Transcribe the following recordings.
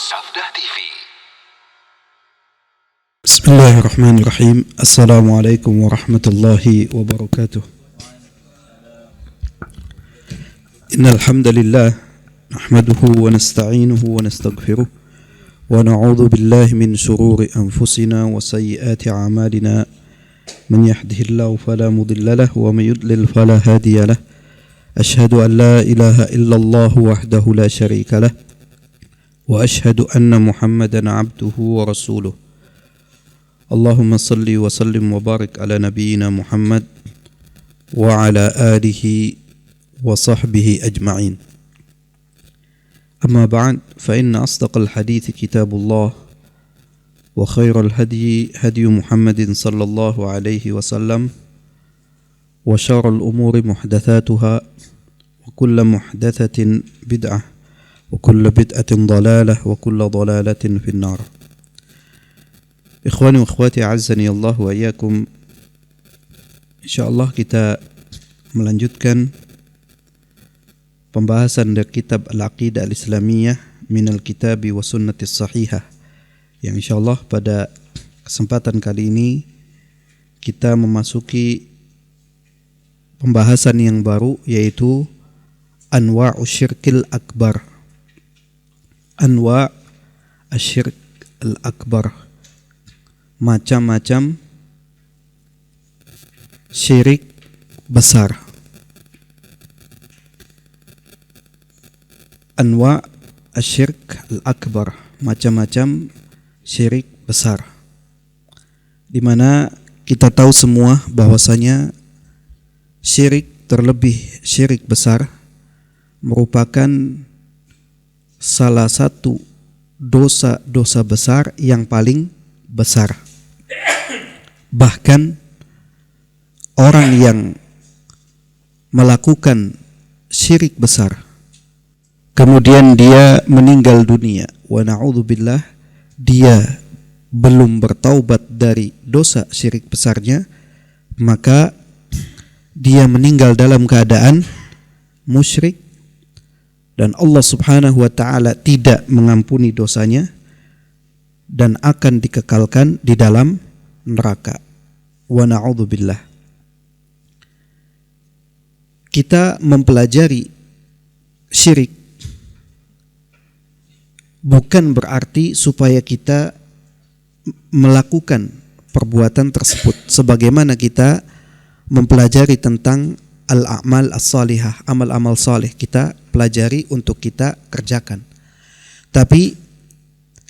Sabda TV. Bismillahirrahmanirrahim. Assalamualaikum warahmatullahi wabarakatuh. Innal hamdalillah nahmaduhu wa nasta'inuhu wa nastaghfiruh wa na'udzu billahi min shururi anfusina wa sayyiati a'malina. Man yahdihillahu fala mudilla lahu wa may yudlil fala hadiya lahu. Ashhadu an la ilaha illallah wahdahu la syarika lahu wa ashhadu anna Muhammadan 'abduhu wa rasuluh. Allahumma salli wa sallim wa barik ala nabiyyina Muhammad wa ala alihi wa sahbihi ajma'in. Amma ba'd, fa inna asdaqal hadithi kitabullah wa khairal hadyi hadyu Muhammadin sallallahu alaihi wasallam wa syarrul umuri muhdatsatuha wa kullu muhdatsatin bid'ah wa kullu bid'atin dhalalah wa kullu dhalalatin finnar. Ikhwani wa akhwati a'azzani Allah wa iyyakum. Insyaallah kita melanjutkan pembahasan dari kitab Al-Aqidah Al-Islamiyah minal Kitabi wa Sunnatis Sahihah, yang insyaallah pada kesempatan kali ini kita memasuki pembahasan yang baru, yaitu Anwa'u Syirkil Akbar. Anwa' asyirk al-akbar, macam-macam syirik besar. Anwa' asyirk al-akbar, macam-macam syirik besar, di mana kita tahu semua bahwasanya syirik, terlebih syirik besar, merupakan salah satu dosa-dosa besar yang paling besar. Bahkan orang yang melakukan syirik besar kemudian dia meninggal dunia, wa na'udzubillah, dia belum bertaubat dari dosa syirik besarnya, maka dia meninggal dalam keadaan musyrik, dan Allah subhanahu wa ta'ala tidak mengampuni dosanya dan akan dikekalkan di dalam neraka. Wa na'udzubillah. Kita mempelajari syirik bukan berarti supaya kita melakukan perbuatan tersebut, sebagaimana kita mempelajari tentang al-a'mal as-salihah, amal-amal saleh kita pelajari untuk kita kerjakan. Tapi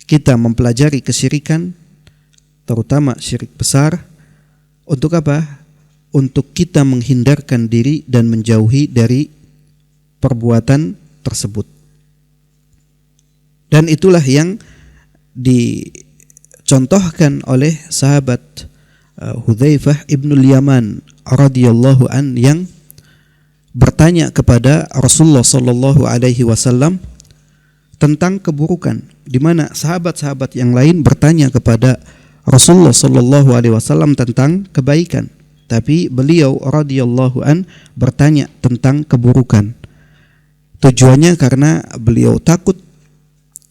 kita mempelajari kesyirikan, terutama syirik besar, untuk apa? Untuk kita menghindarkan diri dan menjauhi dari perbuatan tersebut. Dan itulah yang dicontohkan oleh sahabat Hudzaifah ibnul Yaman radhiyallahu an, yang bertanya kepada Rasulullah sallallahu alaihi wasallam tentang keburukan, di mana sahabat-sahabat yang lain bertanya kepada Rasulullah sallallahu alaihi wasallam tentang kebaikan, tapi beliau radhiyallahu an bertanya tentang keburukan. Tujuannya karena beliau takut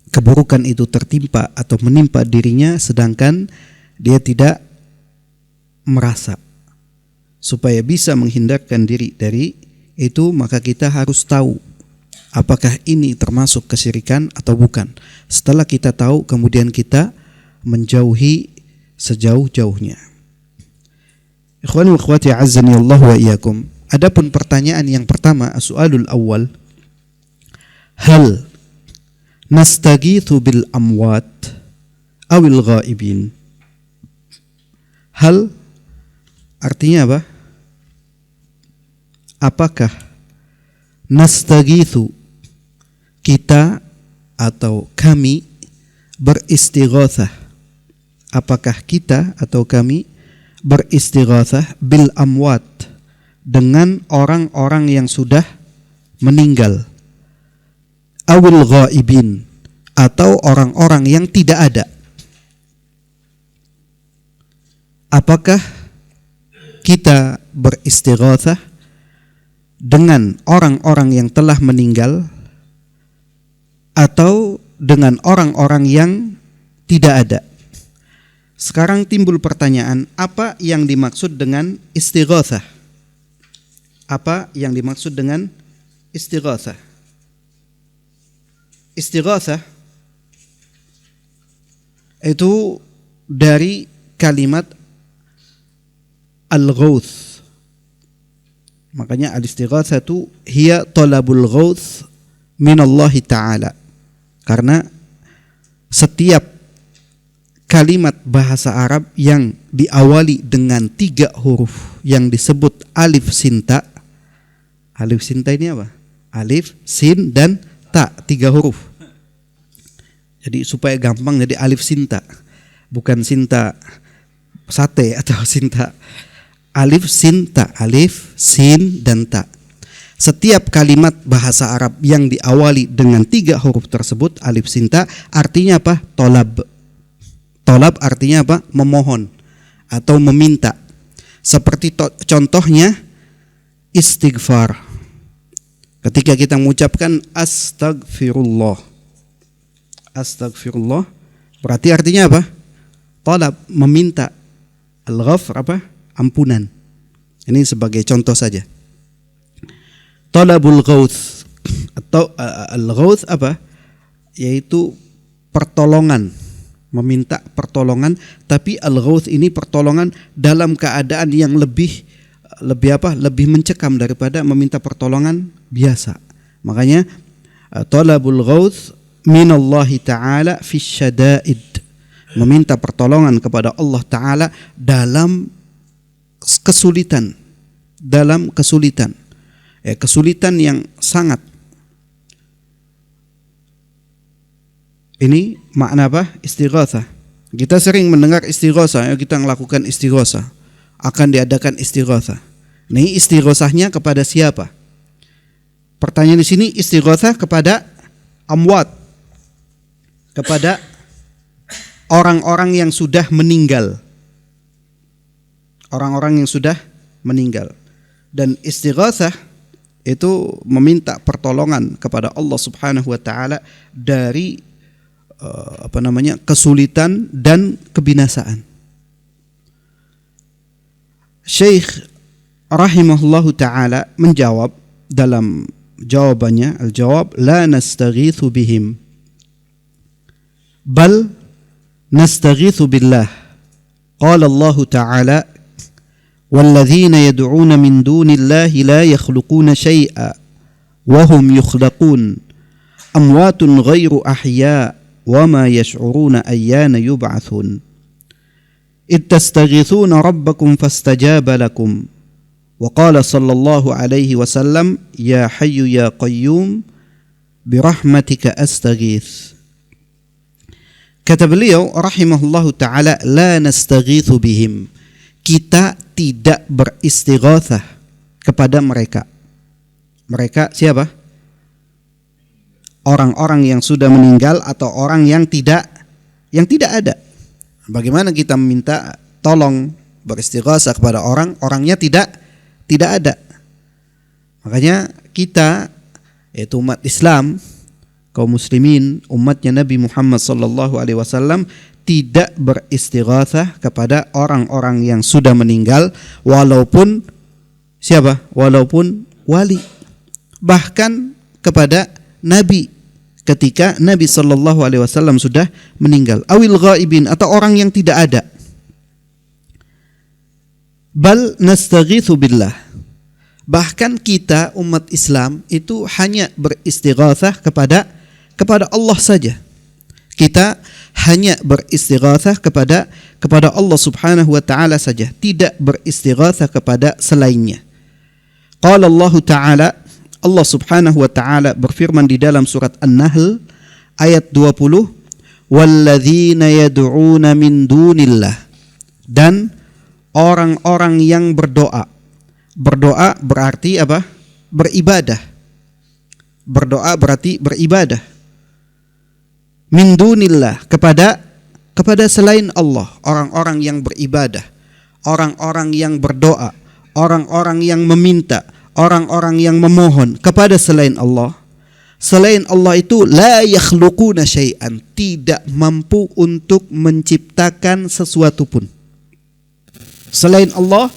keburukan itu tertimpa atau menimpa dirinya sedangkan dia tidak merasa. Supaya bisa menghindarkan diri dari itu, maka kita harus tahu apakah ini termasuk kesyirikan atau bukan. Setelah kita tahu, kemudian kita menjauhi sejauh-jauhnya. Ikhwani wa akhwati a'azzani Allah wa iyyakum. Adapun pertanyaan yang pertama, as-su'alul awwal, hal nastaghitsu bil amwat awil ghaibin? Hal artinya apa? Apakah nastaghitsu, kita atau kami beristighatsah, apakah kita atau kami beristighatsah bil amwat, dengan orang-orang yang sudah meninggal, awil ghaibin, atau orang-orang yang tidak ada? Apakah kita beristighatsah dengan orang-orang yang telah meninggal, atau dengan orang-orang yang tidak ada. Sekarang timbul pertanyaan, apa yang dimaksud dengan istighatsah? Apa yang dimaksud dengan istighatsah? Istighatsah itu dari kalimat al-ghauts. Makanya al-istighatsah itu hiya talabul ghauts minallahi ta'ala. Karena setiap kalimat bahasa Arab yang diawali dengan 3 huruf yang disebut alif sin ta. Alif sin ta ini apa? Alif, sin, dan ta, 3 huruf. Jadi supaya gampang jadi alif sin ta. Bukan sinta sate atau sinta. Alif sin ta, alif, sin, dan ta. Setiap kalimat bahasa Arab yang diawali dengan 3 huruf tersebut, alif sin ta, artinya apa? Tolab. Tolab artinya apa? Memohon atau meminta. Seperti contohnya istighfar. Ketika kita mengucapkan astagfirullah. Astagfirullah berarti artinya apa? Tolab, meminta. Al-ghafr apa? Ampunan. Ini sebagai contoh saja. Tolabul ghauts atau al-ghauts apa? Yaitu pertolongan. Meminta pertolongan, tapi al-ghauts ini pertolongan dalam keadaan yang lebih mencekam daripada meminta pertolongan biasa. Makanya talabul ghauts minallahi ta'ala fi syada'id, meminta pertolongan kepada Allah Ta'ala dalam kesulitan, kesulitan yang sangat. Ini makna apa? Istighatsah. Kita sering mendengar istighatsah, kita melakukan istighatsah. Akan diadakan istighatsah. Ini istighatsahnya kepada siapa? Pertanyaan di sini, istighatsah kepada amwat. Kepada orang-orang yang sudah meninggal. Orang-orang yang sudah meninggal. Dan istighatsah itu meminta pertolongan kepada Allah Subhanahu wa taala dari kesulitan dan kebinasaan. Syekh rahimahullahu taala menjawab dalam jawabannya, al-jawab la nastaghitsu bihim bal nastaghitsu billah. Qala Allah taala walladzina yad'una min dunillahi la yakhluquna syai'a wa hum yukhlaqun amwatun ghairu ahya' وَمَا يَشْعُرُونَ أَيَّانَ يُبْعَثُونَ إِذْ تَسْتَغِيثُونَ رَبَّكُمْ فَاسْتَجَابَ لَكُمْ وَقَالَ صلى الله عليه وسلم يَا حَيُّ يَا قَيُّومُ بِرَحْمَتِكَ أَسْتَغِيثُ. Kata beliau rahimahullahu ta'ala, la nastaghitsu bihim, kita tidak beristighatsah kepada mereka. Mereka siapa? Orang-orang yang sudah meninggal atau orang yang tidak ada. Bagaimana kita meminta tolong beristighatsah kepada orangnya tidak ada. Makanya kita, yaitu umat Islam, kaum muslimin, umatnya Nabi Muhammad sallallahu alaihi wasallam, tidak beristighatsah kepada orang-orang yang sudah meninggal, walaupun siapa? Walaupun wali. Bahkan kepada Nabi ketika Nabi sallallahu alaihi wasallam sudah meninggal, awil ghaibin, atau orang yang tidak ada. Bal nastaghitsu billah. Bahkan kita umat Islam itu hanya beristighatsah kepada Allah saja. Kita hanya beristighatsah kepada Allah Subhanahu wa taala saja, tidak beristighatsah kepada selainnya. Qala Allah Ta'ala, Allah Subhanahu wa taala berfirman di dalam surat An-Nahl ayat 20, walladzina yad'una min dunillah, dan orang-orang yang berdoa. Berdoa berarti apa? Beribadah. Berdoa berarti beribadah. Min dunillah, kepada selain Allah, orang-orang yang beribadah, orang-orang yang berdoa, orang-orang yang meminta, orang-orang yang memohon kepada selain Allah. selain Allah itu la yakhluquna syai'an, tidak mampu untuk menciptakan sesuatu pun. Selain Allah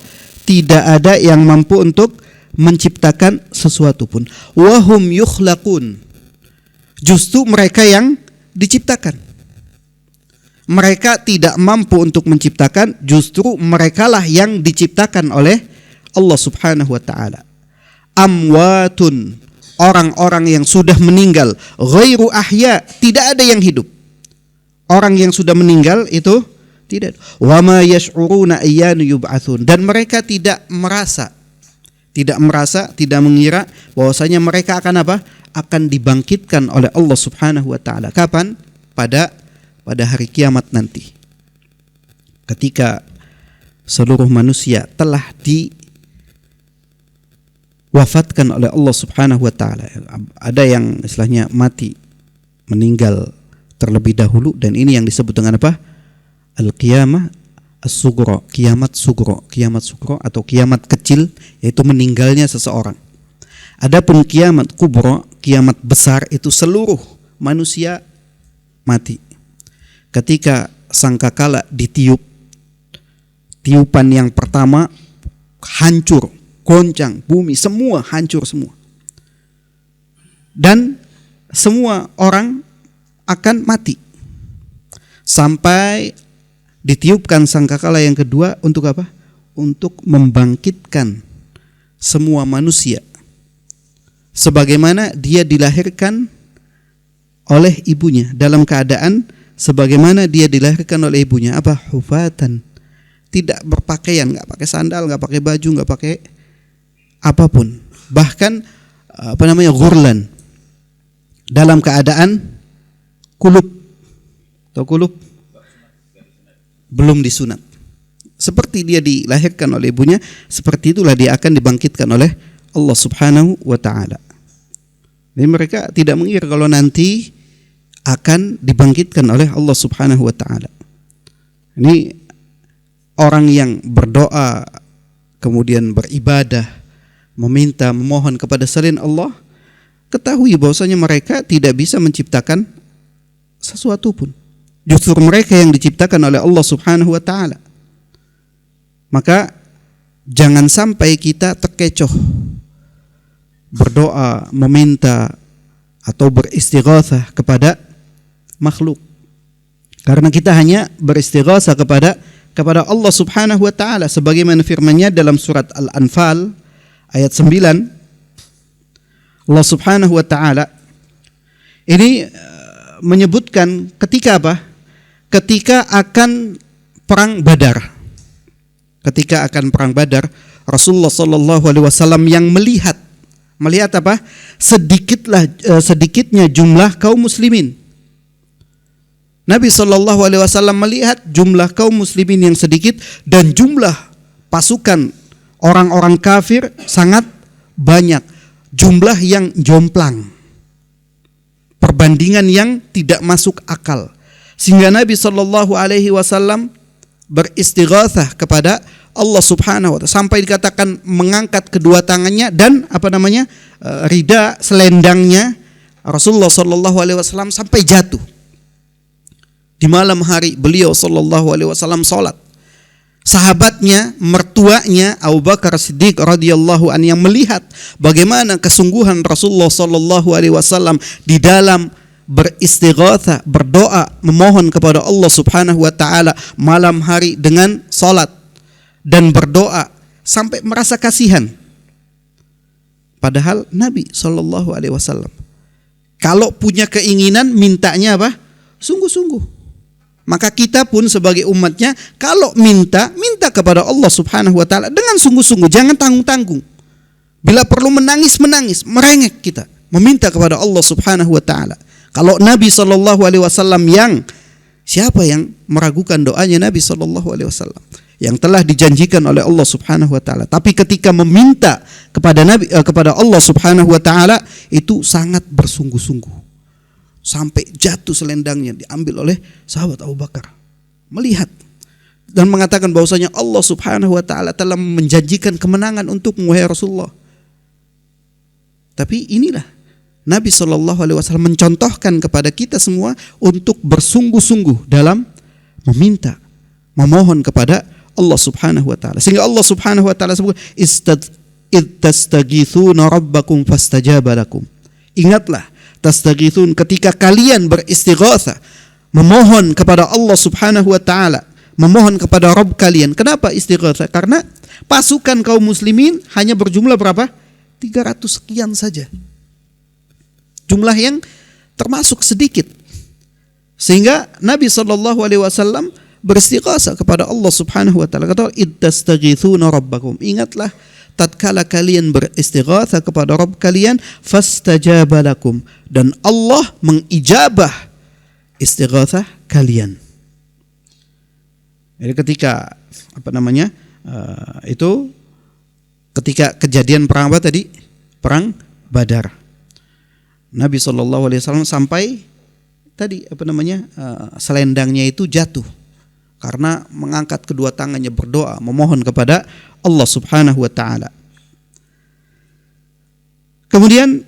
tidak ada yang mampu untuk menciptakan sesuatu pun. Wahum yukhlaqun, justru mereka yang diciptakan. Mereka tidak mampu untuk menciptakan, justru merekalah yang diciptakan oleh Allah Subhanahu wa taala. Amwatun, orang-orang yang sudah meninggal, ghairu ahya, tidak ada yang hidup. Orang yang sudah meninggal itu tidak. Wa ma yash'uruna ayyana yub'atsun, dan mereka tidak merasa, tidak mengira bahwasanya mereka akan apa? Akan dibangkitkan oleh Allah Subhanahu wa taala. Kapan? Pada hari kiamat nanti, ketika seluruh manusia telah diwafatkan oleh Allah Subhanahu wa taala. Ada yang istilahnya mati, meninggal terlebih dahulu, dan ini yang disebut dengan apa? Al-qiyamah as-sughra, kiamat sughra atau kiamat kecil, yaitu meninggalnya seseorang. Adapun kiamat kubra, kiamat besar, itu seluruh manusia mati. Ketika sangkakala ditiup, tiupan yang pertama, hancur, goncang bumi, semua hancur semua. Dan semua orang akan mati. Sampai ditiupkan sangkakala yang kedua, untuk apa? Untuk membangkitkan semua manusia sebagaimana dia dilahirkan oleh ibunya, dalam keadaan sebagaimana dia dilahirkan oleh ibunya. Apa? Hufatan, tidak berpakaian, nggak pakai sandal, nggak pakai baju, nggak pakai apapun. Bahkan ghurlan, dalam keadaan kulub. Tahu kulub? Belum disunat. Seperti dia dilahirkan oleh ibunya, seperti itulah dia akan dibangkitkan oleh Allah Subhanahu wa taala. Jadi mereka tidak mengira kalau nanti akan dibangkitkan oleh Allah Subhanahu wa taala. Ini orang yang berdoa, kemudian beribadah, meminta, memohon kepada selain Allah, ketahui bahwasanya mereka tidak bisa menciptakan sesuatu pun. Justru mereka yang diciptakan oleh Allah Subhanahu wa taala. Maka jangan sampai kita terkecoh berdoa, meminta atau beristighatsah kepada makhluk. Karena kita hanya beristighatsah kepada Allah Subhanahu wa taala, sebagaimana firman-Nya dalam surat Al-Anfal ayat 9. Allah Subhanahu wa taala ini menyebutkan ketika apa? Ketika akan perang Badar. Ketika akan perang Badar, Rasulullah sallallahu alaihi wasallam yang melihat apa? Sedikitnya jumlah kaum muslimin. Nabi sallallahu alaihi wasallam melihat jumlah kaum muslimin yang sedikit dan jumlah pasukan orang-orang kafir sangat banyak. Jumlah yang jomplang. Perbandingan yang tidak masuk akal. Sehingga Nabi sallallahu alaihi wasallam beristighatsah kepada Allah Subhanahu wa taala, sampai dikatakan mengangkat kedua tangannya dan rida selendangnya Rasulullah sallallahu alaihi wasallam sampai jatuh. Di malam hari beliau sallallahu alaihi wasallam salat. Sahabatnya, mertuanya Abu Bakar Siddiq radhiyallahu anhu yang melihat bagaimana kesungguhan Rasulullah sallallahu alaihi wasallam di dalam beristighatsah, berdoa, memohon kepada Allah Subhanahu wa taala malam hari dengan salat dan berdoa, sampai merasa kasihan. Padahal Nabi sallallahu alaihi wasallam kalau punya keinginan mintanya apa? Sungguh-sungguh. Maka kita pun sebagai umatnya kalau minta kepada Allah Subhanahu wa taala dengan sungguh-sungguh, jangan tanggung-tanggung. Bila perlu menangis, merengek kita, meminta kepada Allah Subhanahu wa taala. Kalau Nabi sallallahu alaihi wasallam siapa yang meragukan doanya Nabi sallallahu alaihi wasallam yang telah dijanjikan oleh Allah Subhanahu wa taala. Tapi ketika meminta kepada Allah Subhanahu wa taala itu sangat bersungguh-sungguh. Sampai jatuh selendangnya, diambil oleh sahabat Abu Bakar. Melihat dan mengatakan bahwasanya Allah Subhanahu wa taala telah menjanjikan kemenangan untuk wahai Rasulullah. Tapi inilah Nabi SAW mencontohkan kepada kita semua untuk bersungguh-sungguh dalam meminta, memohon kepada Allah Subhanahu wa taala. Sehingga Allah Subhanahu wa taala sebut istaghithuna rabbakum fastajaba lakum. Ingatlah, tastaghithun, ketika kalian beristighatsah, memohon kepada Allah Subhanahu wa taala, memohon kepada Rabb kalian. Kenapa istighatsah? Karena pasukan kaum muslimin hanya berjumlah berapa? 300 sekian saja. Jumlah yang termasuk sedikit. Sehingga Nabi SAW beristighatsah kepada Allah Subhanahu wa taala. Kata, ittastaghithuna rabbakum. Ingatlah tatkala kalian beristighatsah kepada Rabb kalian, fastajaba lakum, dan Allah mengijabah istighatsah kalian. Jadi ketika itu ketika kejadian perang apa tadi? Perang Badar. Nabi SAW sampai tadi selendangnya itu jatuh karena mengangkat kedua tangannya berdoa, memohon kepada Allah Subhanahu wa taala. Kemudian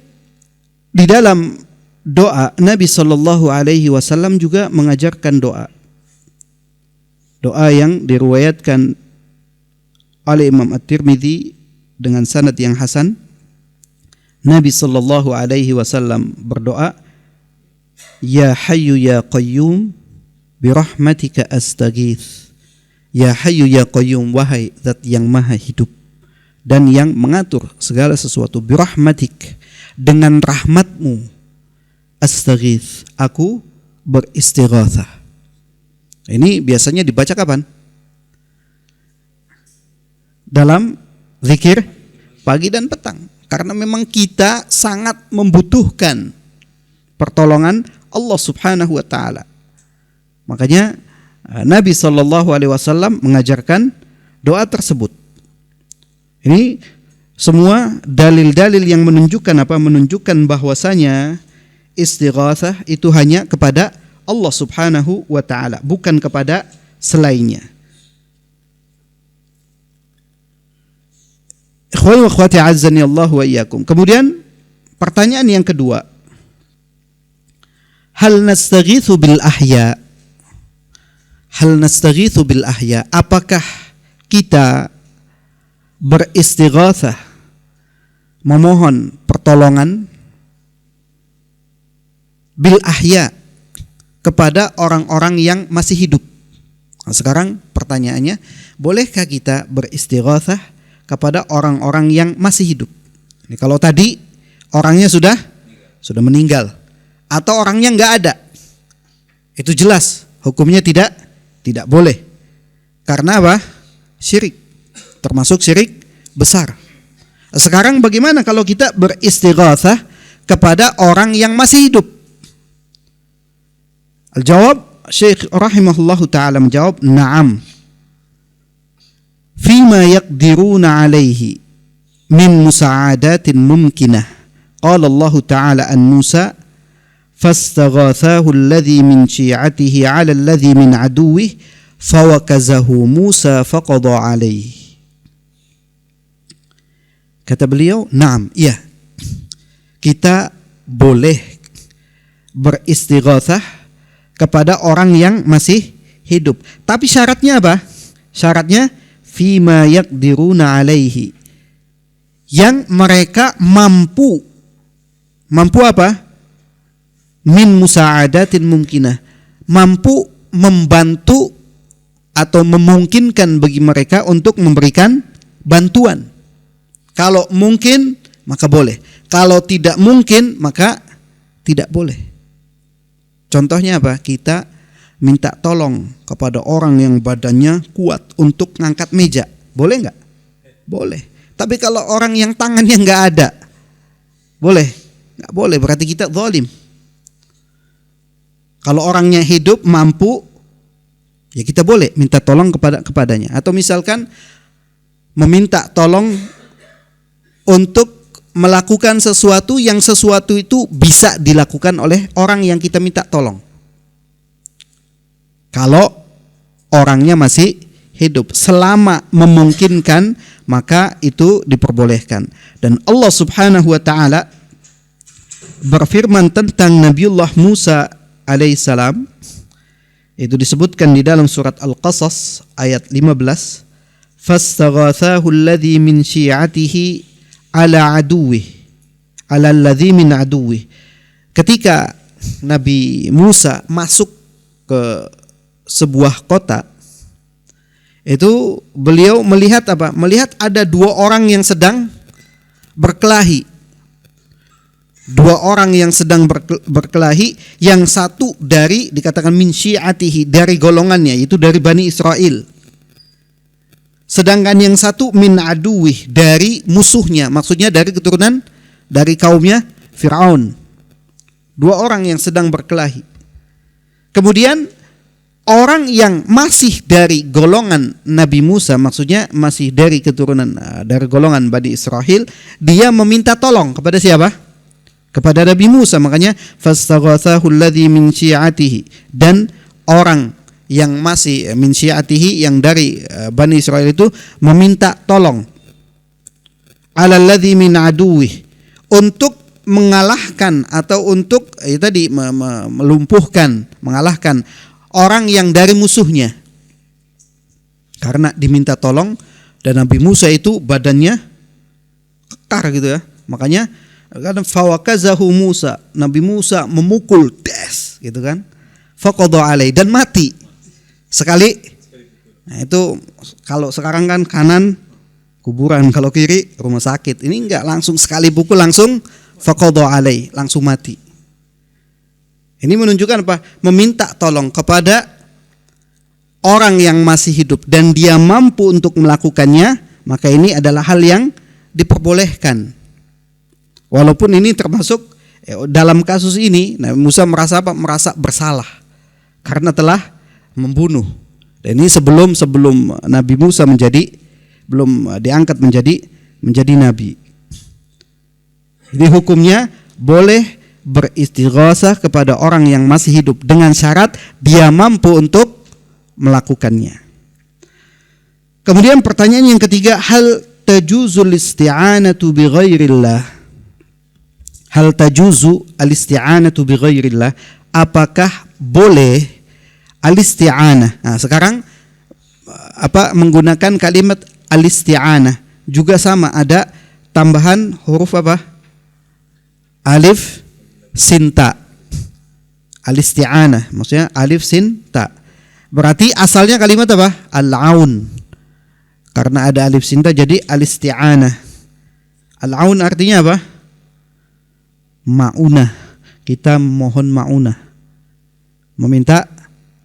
di dalam doa Nabi SAW juga mengajarkan doa. Doa yang diriwayatkan oleh Imam At-Tirmidzi dengan sanad yang hasan. Nabi SAW berdoa, Ya Hayyu Ya Qayyum birahmatika astaghith. Ya Hayyu Ya Qayyum, wahai Zat yang maha hidup dan yang mengatur segala sesuatu, birahmatik, dengan rahmatmu, astaghith, aku beristighatsah. Ini biasanya dibaca kapan? Dalam zikir pagi dan petang. Karena memang kita sangat membutuhkan pertolongan Allah Subhanahu wa taala. Makanya Nabi SAW mengajarkan doa tersebut. Ini semua dalil-dalil yang menunjukkan apa? Menunjukkan bahwasanya istighatsah itu hanya kepada Allah Subhanahu wa taala, bukan kepada selainnya. Ikhwani wa akhwati azzani Allah wa iyyakum. Kemudian pertanyaan yang kedua, hal nastaghitsu bil ahya? Hal nastaghitsu bil ahya? Apakah kita beristighatsah, memohon pertolongan bil ahya kepada orang-orang yang masih hidup? Nah, sekarang pertanyaannya, bolehkah kita beristighatsah kepada orang-orang yang masih hidup? Ini kalau tadi orangnya sudah meninggal atau orangnya nggak ada, itu jelas hukumnya tidak boleh. Karena apa? Syirik, termasuk syirik besar. Sekarang bagaimana kalau kita beristighatsah kepada orang yang masih hidup? Al-jawab, Syekh rahimahullahu ta'ala menjawab, na'am, fima yaqdiruna alaihi min musa'adatin mumkinah. Qala Allah ta'ala an Musa, fastaghathahu alladhi min syi'atihi 'ala alladhi min aduwwihi fawakazahu Musa faqada alaihi. Kata beliau, na'am, iya, kita boleh beristighatsah kepada orang yang masih hidup. Tapi syaratnya apa? Syaratnya fima yaqdiruna alaihi, yang mereka mampu apa? Min musa'adatin mumkinah, mampu membantu atau memungkinkan bagi mereka untuk memberikan bantuan. Kalau mungkin maka boleh, kalau tidak mungkin maka tidak boleh. Contohnya apa? Kita minta tolong kepada orang yang badannya kuat untuk ngangkat meja, boleh nggak? Boleh. Tapi kalau orang yang tangannya nggak ada, boleh? Nggak boleh, berarti kita zalim. Kalau orangnya hidup mampu, ya kita boleh minta tolong kepadanya. Atau misalkan meminta tolong untuk melakukan sesuatu yang sesuatu itu bisa dilakukan oleh orang yang kita minta tolong. Kalau orangnya masih hidup, selama memungkinkan maka itu diperbolehkan. Dan Allah Subhanahu wa taala berfirman tentang Nabiullah Musa alaihissalam, itu disebutkan di dalam surat Al-Qasas ayat 15, fastaghathahu alladhi min syi'atihi ala alladhi min aduwih. Ketika Nabi Musa masuk ke sebuah kota, itu beliau melihat apa? Melihat ada dua orang yang sedang berkelahi. Dua orang yang sedang berkelahi, yang satu dari dikatakan min syi'atihi, dari golongannya, yaitu dari Bani Israel. Sedangkan yang satu min aduwih, dari musuhnya, maksudnya dari keturunan dari kaumnya Fir'aun. Dua orang yang sedang berkelahi. Kemudian orang yang masih dari golongan Nabi Musa, maksudnya masih dari keturunan dari golongan Bani Israel, dia meminta tolong kepada siapa? Kepada Nabi Musa. Makanya fastaghathahu alladhi min syi'atihi, dan orang yang masih min syi'atihi, yang dari Bani Israel itu meminta tolong ala alladhi min aduwih, untuk mengalahkan atau untuk tadi melumpuhkan, mengalahkan orang yang dari musuhnya. Karena diminta tolong, dan Nabi Musa itu badannya kekar gitu ya. Makanya kadang fawakazahu Musa, Nabi Musa memukul des gitu kan. Faqadha alai, dan mati sekali. Nah, itu kalau sekarang kan kanan kuburan, kalau kiri rumah sakit. Ini enggak, langsung sekali pukul langsung faqadha alai, langsung mati. Ini menunjukkan apa? Meminta tolong kepada orang yang masih hidup dan dia mampu untuk melakukannya, maka ini adalah hal yang diperbolehkan. Walaupun ini termasuk dalam kasus ini Nabi Musa merasa apa? Merasa bersalah karena telah membunuh. Dan ini sebelum Nabi Musa belum diangkat menjadi nabi. Jadi hukumnya boleh beristighosah kepada orang yang masih hidup dengan syarat dia mampu untuk melakukannya. Kemudian pertanyaan yang ketiga, hal tajuzul isti'anatu bi ghairillah? Hal tajuzu al-isti'anatu bi ghairillah? Apakah boleh al-isti'anah? Nah, sekarang menggunakan kalimat al-isti'anah juga sama, ada tambahan huruf apa? Alif sin ta. Al-isti'anah maksudnya alif sin ta. Berarti asalnya kalimat apa? Al-aun. Karena ada alif sin ta jadi al-isti'anah. Al-aun artinya apa? Ma'unah. Kita mohon ma'unah, meminta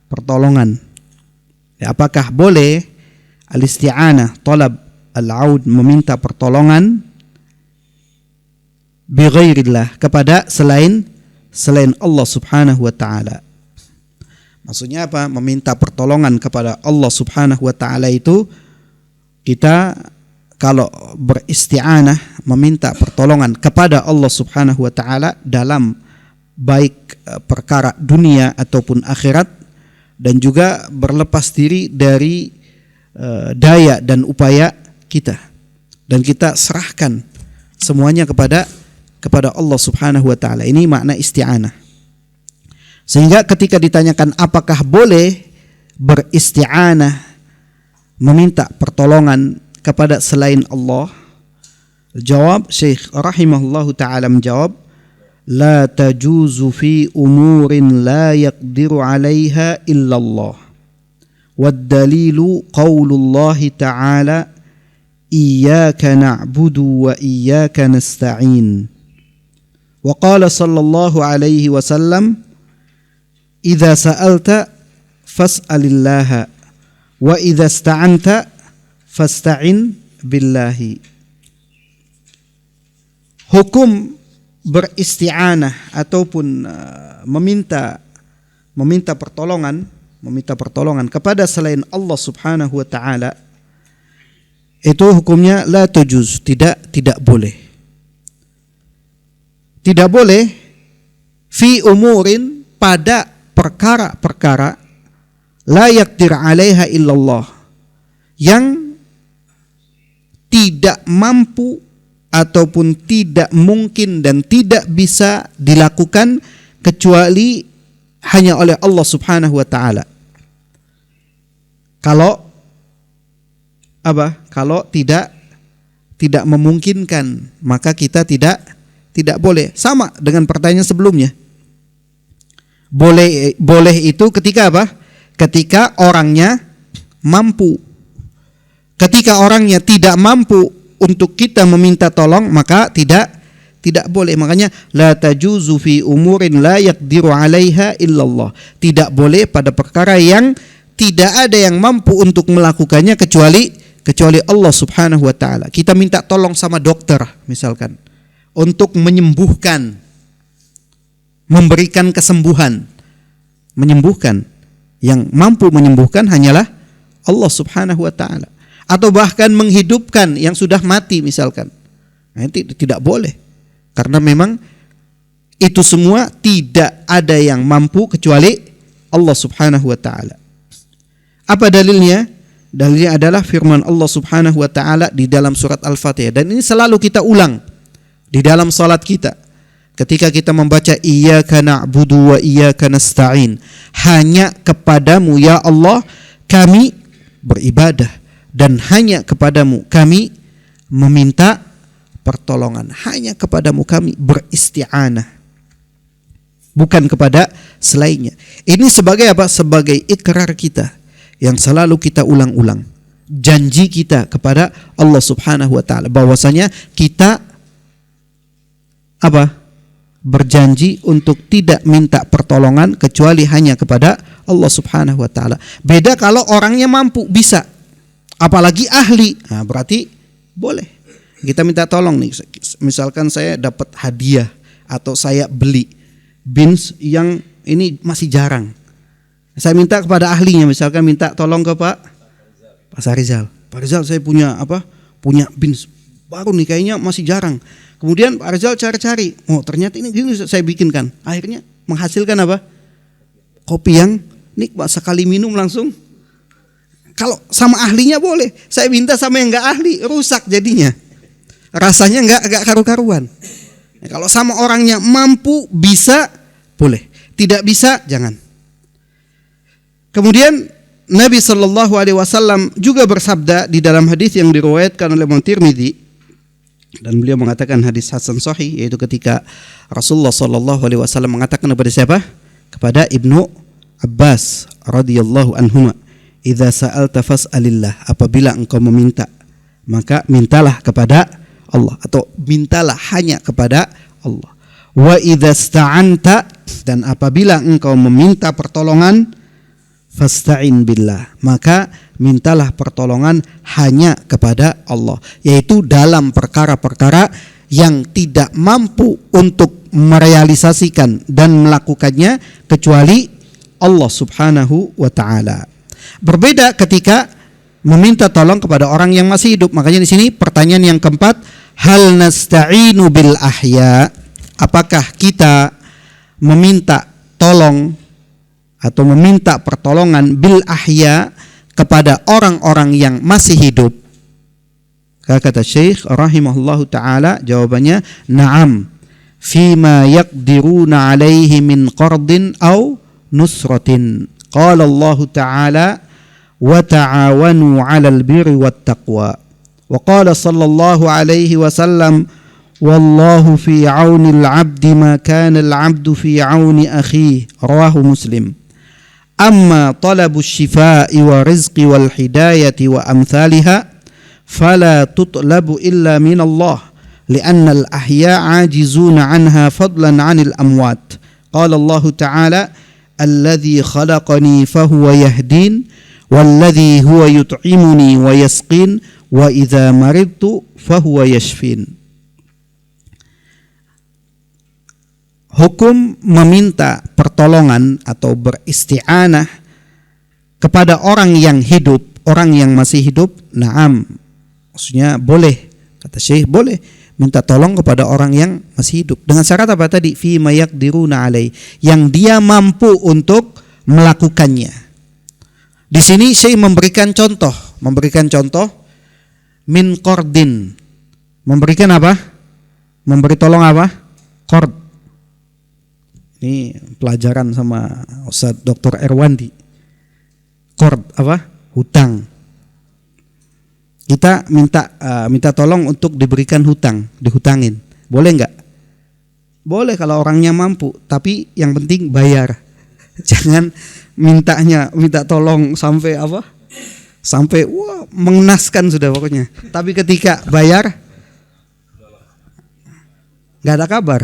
pertolongan. Ya, apakah boleh al-isti'anah, talab al-aun, meminta pertolongan bi ghairillah, kepada selain Allah Subhanahu wa taala? Maksudnya apa? Meminta pertolongan kepada Allah Subhanahu wa taala itu, kita kalau beristi'anah, meminta pertolongan kepada Allah Subhanahu wa taala dalam baik perkara dunia ataupun akhirat, dan juga berlepas diri dari daya dan upaya kita, dan kita serahkan semuanya kepada Allah Subhanahu wa taala. Ini makna isti'anah. Sehingga ketika ditanyakan apakah boleh beristi'anah, meminta pertolongan kepada selain Allah, jawab Syekh rahimahullahu taala menjawab, la tajuzu fi umurin la yaqdiru 'alaiha illallah. Wad dalilu qaulullahi ta'ala iyyaka na'budu wa iyyaka nasta'in. Wa qala sallallahu alaihi wasallam, idza sa'alta fas'alillaha wa idza ista'anta fasta'in billahi. Hukum beristi'anah ataupun meminta pertolongan kepada selain Allah Subhanahu wa taala, itu hukumnya la tajuz, tidak boleh. Tidak boleh fi umurin, pada perkara-perkara la yaqdir 'alaiha illallah, yang tidak mampu ataupun tidak mungkin dan tidak bisa dilakukan kecuali hanya oleh Allah Subhanahu wa taala. Kalau tidak memungkinkan, maka kita tidak boleh. Sama dengan pertanyaan sebelumnya. Boleh itu ketika apa? Ketika orangnya mampu. Ketika orangnya tidak mampu untuk kita meminta tolong, maka tidak boleh. Makanya la tajuzu fi umurin la yaqdiru 'alaiha illallah. Tidak boleh pada perkara yang tidak ada yang mampu untuk melakukannya kecuali Allah Subhanahu wa taala. Kita minta tolong sama dokter misalkan untuk menyembuhkan, memberikan kesembuhan, menyembuhkan. Yang mampu menyembuhkan hanyalah Allah Subhanahu wa taala. Atau bahkan menghidupkan yang sudah mati misalkan. Nah, itu tidak boleh. Karena memang itu semua tidak ada yang mampu kecuali Allah Subhanahu wa taala. Apa dalilnya? Dalilnya adalah firman Allah Subhanahu wa taala di dalam surat Al-Fatihah, dan ini selalu kita ulang di dalam salat kita. Ketika kita membaca iyyaka na'budu wa iyyaka nasta'in, hanya kepadamu ya Allah kami beribadah dan hanya kepadamu kami meminta pertolongan. Hanya kepadamu kami beristi'anah, bukan kepada selainnya. Ini sebagai apa? Sebagai ikrar kita yang selalu kita ulang-ulang. Janji kita kepada Allah Subhanahu wa taala bahwasanya kita berjanji untuk tidak minta pertolongan kecuali hanya kepada Allah Subhanahu wa taala. Beda kalau orangnya mampu, bisa, apalagi ahli. Nah, berarti boleh. Kita minta tolong nih. Misalkan saya dapat hadiah atau saya beli bins yang ini masih jarang. Saya minta kepada ahlinya, misalkan minta tolong ke Pak Rizal. Pak Rizal, saya punya bins baru nih, kayaknya masih jarang. Kemudian Pak Rizal cari-cari, oh ternyata ini saya bikinkan. Akhirnya menghasilkan apa? Kopi yang nikmat, sekali minum langsung. Kalau sama ahlinya boleh, saya minta sama yang nggak ahli rusak jadinya. Rasanya nggak karu-karuan. Kalau sama orangnya mampu, bisa, boleh. Tidak bisa, jangan. Kemudian Nabi Shallallahu Alaihi Wasallam juga bersabda di dalam hadis yang diriwayatkan oleh Imam Tirmidzi, dan beliau mengatakan hadis hasan sahih, yaitu ketika Rasulullah Shallallahu Alaihi Wasallam mengatakan kepada siapa? Kepada Ibnu Abbas radhiyallahu anhuma, "Idza sa'alta fas'alillah." Apabila engkau meminta, maka mintalah kepada Allah, atau mintalah hanya kepada Allah. Wa idza sta'anta, dan apabila engkau meminta pertolongan, fasta'in billah, maka mintalah pertolongan hanya kepada Allah, yaitu dalam perkara-perkara yang tidak mampu untuk merealisasikan dan melakukannya kecuali Allah Subhanahu wa taala. Berbeda ketika meminta tolong kepada orang yang masih hidup. Makanya di sini pertanyaan yang keempat, hal nasta'inu bil ahya? Apakah kita meminta tolong atau meminta pertolongan bil ahya kepada orang-orang yang masih hidup? Kata Syekh rahimahullahu taala, jawabannya na'am, fima yaqdiruna alaihi min qardin aw nusratin. Qala Allah taala wa ta'awanu 'alal birri wat taqwa. Wa qala sallallahu alaihi wasallam, wallahu fi 'auni al-'abdi ma kana al-'abdu fi 'auni akhihi. Rawahu Muslim. Amma talabu syifaa'i wa rizqi wal hidayati wa amthaliha fala tutlabu illa min Allah li'anna al-ahya'a 'ajizuna 'anha fadlan 'anil amwat. Qala Allah ta'ala, alladhi khalaqani fahuwa yahdin walladhi huwa yut'imuni wa yasqin wa idza maridtu fahuwa yashfin. Hukum meminta pertolongan atau beristi'anah kepada orang yang hidup, orang yang masih hidup, na'am. Maksudnya boleh, kata Syekh, boleh minta tolong kepada orang yang masih hidup. Dengan syarat apa tadi? Fi ma yaqdiruna alai, yang dia mampu untuk melakukannya. Di sini Syekh memberikan contoh min qardin. Memberikan apa? Memberi tolong apa? Qard. Ini pelajaran sama Ustaz Dr. Erwandi. Qard apa? Hutang. Kita minta tolong untuk diberikan hutang, dihutangin. Boleh nggak? Boleh kalau orangnya mampu, tapi yang penting bayar. Jangan minta tolong sampai apa? Sampai mengenaskan sudah pokoknya. Tapi ketika bayar nggak ada kabar.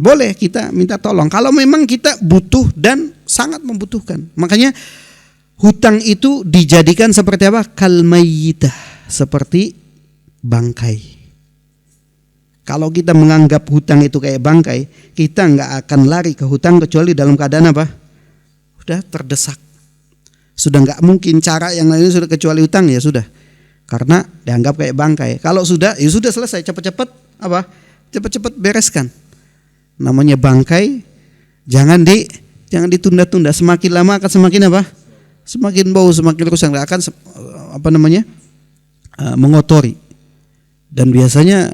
Boleh kita minta tolong kalau memang kita butuh dan sangat membutuhkan. Makanya hutang itu dijadikan seperti apa? Kalmayyitah, seperti bangkai. Kalau kita menganggap hutang itu kayak bangkai, kita nggak akan lari ke hutang kecuali dalam keadaan apa? Sudah terdesak. Sudah nggak mungkin cara yang lain sudah kecuali hutang, ya sudah. Karena dianggap kayak bangkai. Kalau sudah, ya sudah selesai, cepat-cepat apa? Cepat-cepat bereskan. Namanya bangkai, jangan ditunda-tunda. Semakin lama akan semakin apa? Semakin bau, semakin rusak, akan mengotori. Dan biasanya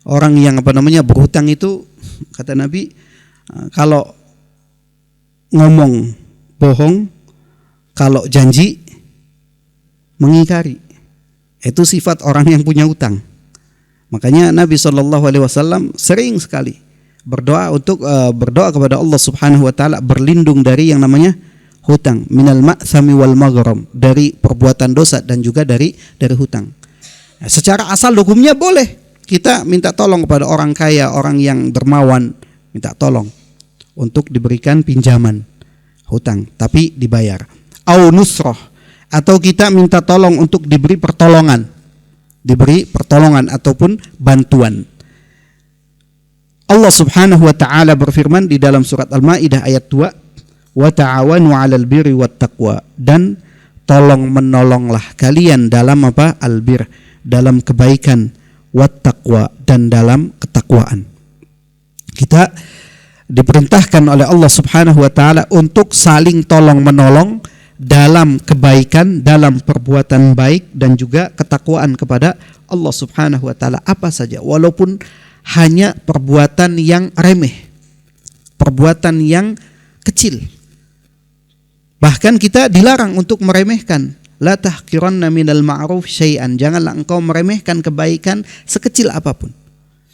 orang yang berhutang itu, kata Nabi, kalau ngomong bohong, kalau janji mengingkari. Itu sifat orang yang punya hutang. Makanya Nabi SAW sering sekali berdoa kepada Allah Subhanahu wa taala berlindung dari yang namanya hutang, minal ma'tsami wal maghram, dari perbuatan dosa dan juga dari hutang. Nah, secara asal hukumnya boleh kita minta tolong kepada orang kaya, orang yang dermawan, minta tolong untuk diberikan pinjaman hutang, tapi dibayar. Au nusrah, atau kita minta tolong untuk diberi pertolongan ataupun bantuan. Allah Subhanahu wa taala berfirman di dalam surat Al-Maidah ayat 2, wa ta'awanu 'alal birri wat taqwa, dan tolong menolonglah kalian dalam apa? Albir, dalam kebaikan, wat taqwa, dan dalam ketakwaan. Kita diperintahkan oleh Allah Subhanahu wa taala untuk saling tolong menolong dalam kebaikan, dalam perbuatan baik, dan juga ketakwaan kepada Allah Subhanahu wa taala, apa saja, walaupun hanya perbuatan yang remeh, perbuatan yang kecil. Bahkan kita dilarang untuk meremehkan. La tahqiranna minal ma'ruf syai'an, janganlah engkau meremehkan kebaikan sekecil apapun.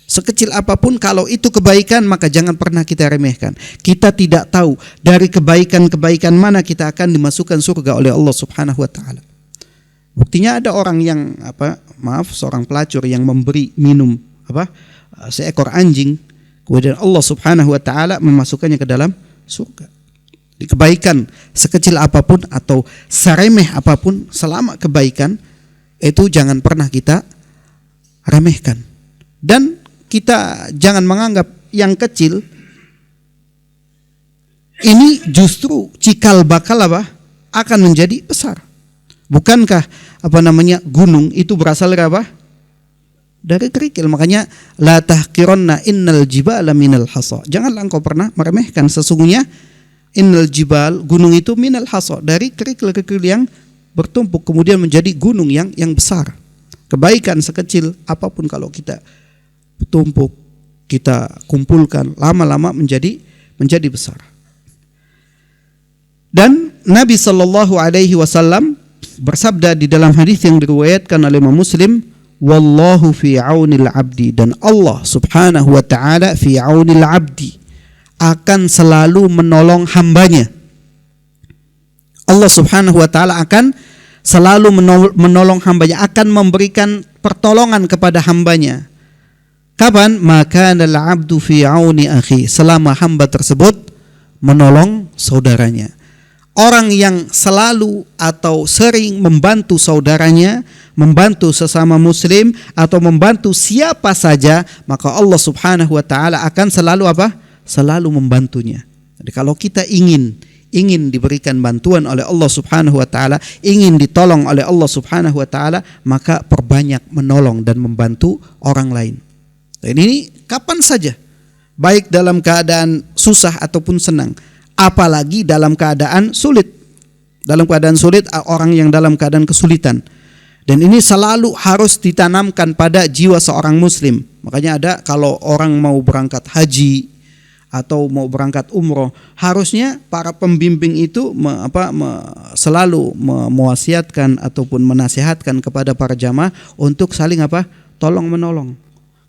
Sekecil apapun, kalau itu kebaikan maka jangan pernah kita remehkan. Kita tidak tahu dari kebaikan-kebaikan mana kita akan dimasukkan surga oleh Allah Subhanahu wa taala. Buktinya ada orang yang seorang pelacur yang memberi minum seekor anjing, kemudian Allah Subhanahu wa taala memasukkannya ke dalam surga. Di kebaikan sekecil apapun atau seremeh apapun, selama kebaikan itu jangan pernah kita remehkan. Dan kita jangan menganggap yang kecil ini justru cikal bakal akan menjadi besar. Bukankah gunung itu berasal dari apa? Dari kerikil. Makanya la tahqiranna innal jibala minal hasa. Janganlah engkau pernah meremehkan, sesungguhnya innal jibal, gunung itu minal hasa, dari kerikil-kerikil yang bertumpuk kemudian menjadi gunung yang besar. Kebaikan sekecil apapun kalau kita tumpuk, kita kumpulkan, lama-lama menjadi besar. Dan Nabi sallallahu alaihi wasallam bersabda di dalam hadis yang diriwayatkan oleh Imam Muslim, wallahu fi aunil abdi, dan Allah Subhanahu wa taala fi aunil abdi, akan selalu menolong hambanya. Allah Subhanahu wa taala akan selalu menolong hambanya, akan memberikan pertolongan kepada hambanya. Kapan? Maka al-'abdu fi 'auni akhi, selama hamba tersebut menolong saudaranya. Orang yang selalu atau sering membantu saudaranya, membantu sesama muslim atau membantu siapa saja, maka Allah Subhanahu wa taala akan selalu selalu membantunya. Jadi kalau kita ingin diberikan bantuan oleh Allah Subhanahu wa taala, ingin ditolong oleh Allah Subhanahu wa taala, maka perbanyak menolong dan membantu orang lain. Dan ini kapan saja, baik dalam keadaan susah ataupun senang, apalagi dalam keadaan sulit. Dalam keadaan sulit, orang yang dalam keadaan kesulitan, Dan ini selalu harus ditanamkan pada jiwa seorang muslim. Makanya ada kalau orang mau berangkat haji atau mau berangkat umroh, harusnya para pembimbing itu selalu mewasiatkan ataupun menasihatkan kepada para jamaah untuk saling tolong menolong.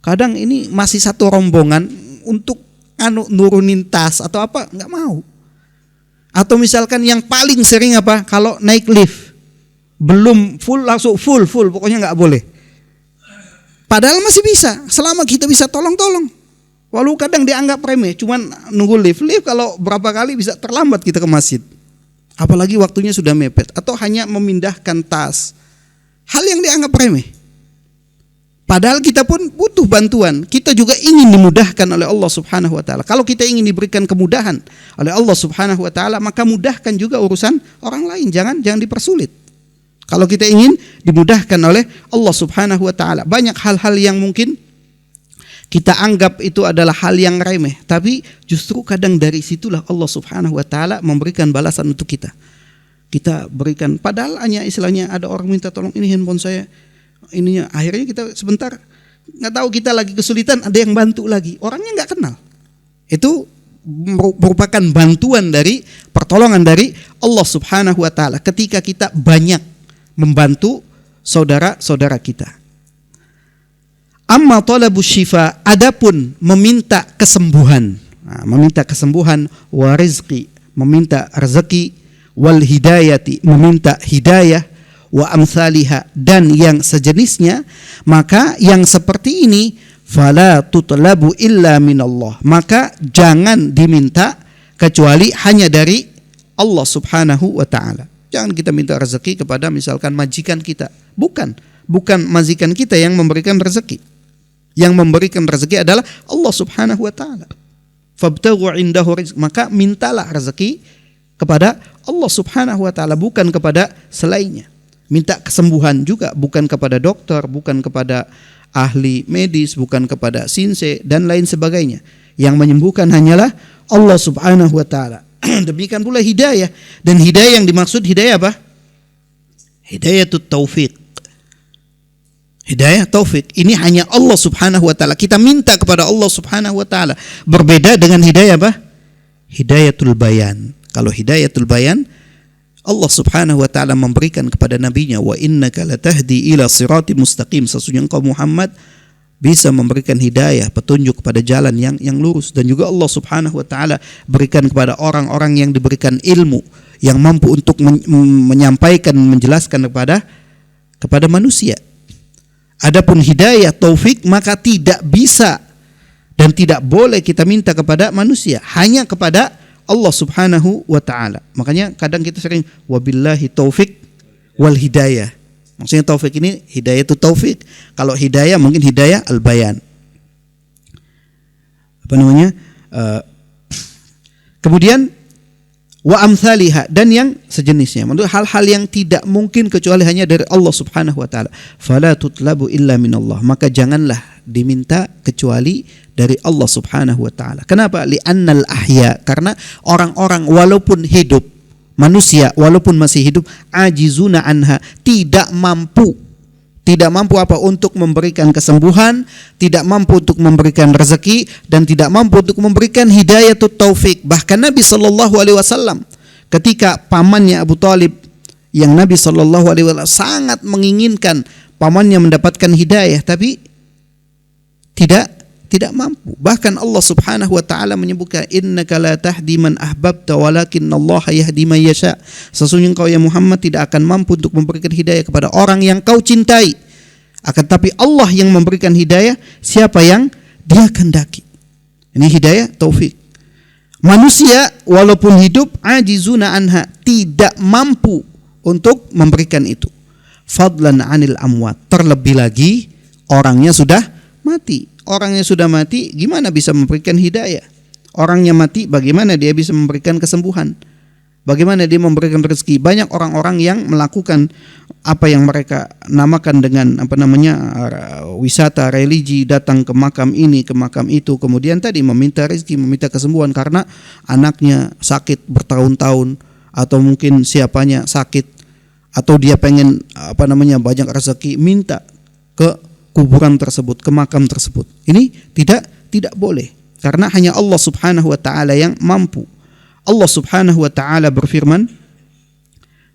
Kadang ini masih satu rombongan untuk nurunin tas atau nggak mau. Atau misalkan yang paling sering kalau naik lift belum full langsung full pokoknya nggak boleh. Padahal masih bisa selama kita bisa tolong. Walau kadang dianggap remeh, cuman nunggu lift kalau berapa kali bisa terlambat kita ke masjid. Apalagi waktunya sudah mepet atau hanya memindahkan tas. Hal yang dianggap remeh. Padahal kita pun butuh bantuan. Kita juga ingin dimudahkan oleh Allah Subhanahu wa taala. Kalau kita ingin diberikan kemudahan oleh Allah Subhanahu wa taala, maka mudahkan juga urusan orang lain, jangan dipersulit. Kalau kita ingin dimudahkan oleh Allah Subhanahu wa taala, banyak hal-hal yang mungkin kita anggap itu adalah hal yang remeh, tapi justru kadang dari situlah Allah Subhanahu wa taala memberikan balasan untuk kita. Kita berikan, padahal hanya istilahnya ada orang minta tolong ini handphone saya, ininya, akhirnya kita sebentar nggak tahu kita lagi kesulitan, ada yang bantu lagi, orangnya nggak kenal. Itu merupakan bantuan dari pertolongan dari Allah Subhanahu wa taala ketika kita banyak membantu saudara-saudara kita. Amma talabus syifa, adapun meminta kesembuhan. Meminta kesembuhan, wa rizqi, meminta rezeki, wal hidayati, meminta hidayah, wa amsalihah, dan yang sejenisnya, maka yang seperti ini fala tutlabu illa minallah, maka jangan diminta kecuali hanya dari Allah Subhanahu wa taala. Jangan kita minta rezeki kepada misalkan majikan kita. Bukan majikan kita yang memberikan rezeki. Yang memberikan rezeki adalah Allah Subhanahu wa taala. Fabtaghu indahu rizq, maka mintalah rezeki kepada Allah Subhanahu wa taala, bukan kepada selainnya. Minta kesembuhan juga bukan kepada dokter, bukan kepada ahli medis, bukan kepada sinse dan lain sebagainya. Yang menyembuhkan hanyalah Allah Subhanahu wa taala. Demikian pula hidayah, dan hidayah yang dimaksud hidayah apa? Hidayatut taufiq. Hidayah taufik ini hanya Allah Subhanahu wa taala. Kita minta kepada Allah Subhanahu wa taala. Berbeda dengan hidayah apa? Hidayatul bayan. Kalau hidayatul bayan, Allah Subhanahu wa taala memberikan kepada nabinya, wa innaka latahdi ila siratim mustaqim. Sesungguhnya engkau Muhammad bisa memberikan hidayah, petunjuk kepada jalan yang lurus. Dan juga Allah Subhanahu wa taala berikan kepada orang-orang yang diberikan ilmu, yang mampu untuk menyampaikan, menjelaskan kepada manusia. Adapun hidayah taufik, maka tidak bisa dan tidak boleh kita minta kepada manusia, hanya kepada Allah Subhanahu wa taala. Makanya kadang kita sering wabillahi taufik wal hidayah. Maksudnya taufik ini hidayah itu taufik. Kalau hidayah mungkin hidayah al-bayan. Kemudian wa amsalihah, dan yang sejenisnya. Maksudnya hal-hal yang tidak mungkin kecuali hanya dari Allah Subhanahu wa taala. Fala tutlabu illa minallah, maka janganlah diminta kecuali dari Allah Subhanahu wa taala. Kenapa? Li'annal ahya, karena orang-orang walaupun hidup, manusia walaupun masih hidup, ajizuna anha, tidak mampu untuk memberikan kesembuhan, tidak mampu untuk memberikan rezeki, dan tidak mampu untuk memberikan hidayatut taufik. Bahkan Nabi sallallahu alaihi wasallam ketika pamannya Abu Thalib, yang Nabi sallallahu alaihi wasallam sangat menginginkan pamannya mendapatkan hidayah, tapi tidak mampu. Bahkan Allah Subhanahu wa taala menyebutkan, innaka la tahdi man ahbabta walakinallaha yahdi man yasha. Sesungguhnya engkau ya Muhammad tidak akan mampu untuk memberikan hidayah kepada orang yang kau cintai. Akan tapi Allah yang memberikan hidayah siapa yang Dia kehendaki. Ini hidayah taufik. Manusia walaupun hidup ajizuna anha, tidak mampu untuk memberikan itu. Fadlan anil amwat, terlebih lagi orangnya sudah mati. Orangnya sudah mati, gimana bisa memberikan hidayah? Orangnya mati, bagaimana dia bisa memberikan kesembuhan? Bagaimana dia memberikan rezeki? Banyak orang-orang yang melakukan apa yang mereka namakan dengan wisata religi, datang ke makam ini, ke makam itu, kemudian tadi meminta rezeki, meminta kesembuhan karena anaknya sakit bertahun-tahun, atau mungkin siapanya sakit, atau dia pengen banyak rezeki, minta ke kuburan tersebut, ke makam tersebut. Ini tidak boleh, karena hanya Allah Subhanahu wa taala yang mampu. Allah Subhanahu wa taala berfirman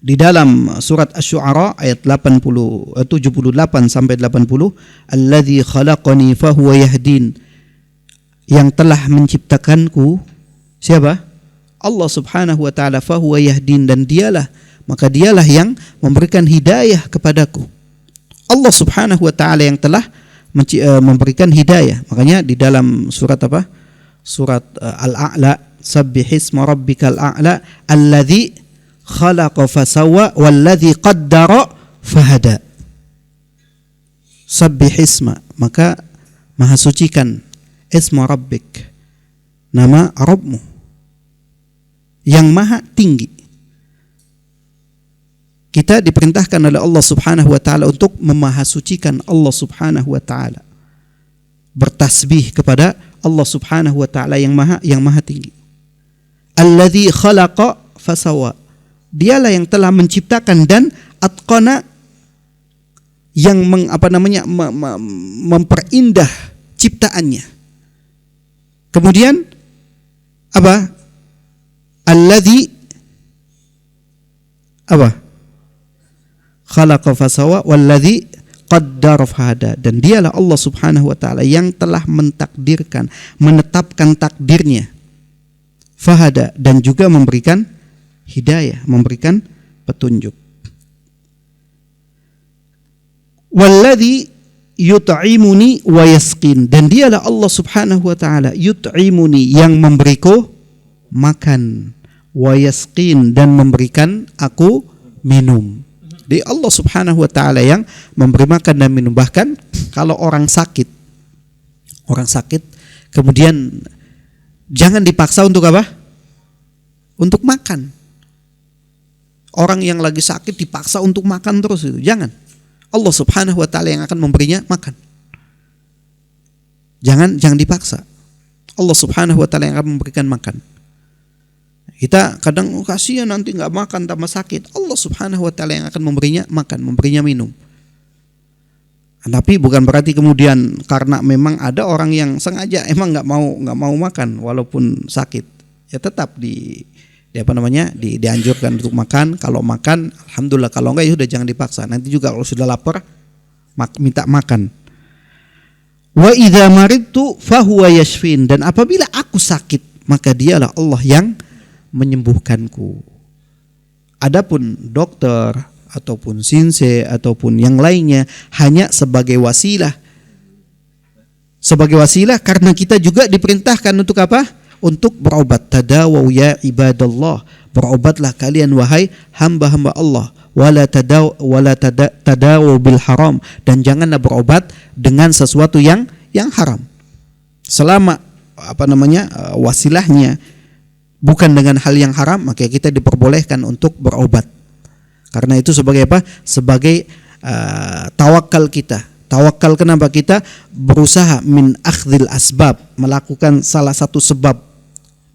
di dalam surat Asy-Syu'ara ayat 78 sampai 80, "Alladzi khalaqani fahuwa yahdin." Yang telah menciptakanku siapa? Allah Subhanahu wa taala, fahuwa yahdin, dan dialah yang memberikan hidayah kepadaku. Allah Subhanahu wa taala yang telah memberikan hidayah. Makanya di dalam surat apa? Surat Al-A'la, "Sabbihisma rabbikal a'la alladzi khalaqa fasawwa walladzi qaddara fahada." Sabbihisma, maka maha sucikan, isma rabbik, nama Rabbmu yang maha tinggi. Kita diperintahkan oleh Allah Subhanahu wa taala untuk memahasucikan Allah Subhanahu wa taala. Bertasbih kepada Allah Subhanahu wa taala yang maha tinggi. Alladzi khalaqa fasawa. Dialah yang telah menciptakan dan atqana, yang memperindah ciptaannya. Kemudian apa? Alladzi apa? Khalaqa fasawa walladzi qaddara fahada, dan dialah Allah Subhanahu wa taala yang telah mentakdirkan, menetapkan takdirnya, fahada, dan juga memberikan hidayah, memberikan petunjuk. Walladzi yut'imuni wa yasqin, dan dialah Allah Subhanahu wa taala yut'imuni, yang memberiku makan, wa yasqin, dan memberikan aku minum. Jadi Allah Subhanahu wa taala yang memberi makan dan minum. Bahkan kalau orang sakit kemudian jangan dipaksa untuk apa? Untuk makan. Orang yang lagi sakit dipaksa untuk makan terus, itu jangan. Allah Subhanahu wa taala yang akan memberinya makan. Jangan dipaksa. Allah Subhanahu wa taala yang akan memberikan makan. Kita kadang kasihan nanti nggak makan tambah sakit. Allah Subhanahu wa taala yang akan memberinya makan, memberinya minum. Tapi bukan berarti kemudian karena memang ada orang yang sengaja emang nggak mau makan walaupun sakit, ya tetap dianjurkan untuk makan. Kalau makan alhamdulillah, kalau enggak ya sudah jangan dipaksa. Nanti juga kalau sudah lapar minta makan. Wa idza maridtu fahuwa yashfin, dan apabila aku sakit maka dialah Allah yang menyembuhkanku. Adapun dokter ataupun sinse ataupun yang lainnya hanya sebagai wasilah. Sebagai wasilah karena kita juga diperintahkan untuk apa? Untuk berobat. Tadawaw ya ibadallah. Berobatlah kalian wahai hamba-hamba Allah. Wala tadawaw bil haram, dan janganlah berobat dengan sesuatu yang haram. Selama wasilahnya bukan dengan hal yang haram, maka kita diperbolehkan untuk berobat. Karena itu sebagai apa? Sebagai tawakal kita. Tawakal kenapa? Kita berusaha min akhdhil asbab, melakukan salah satu sebab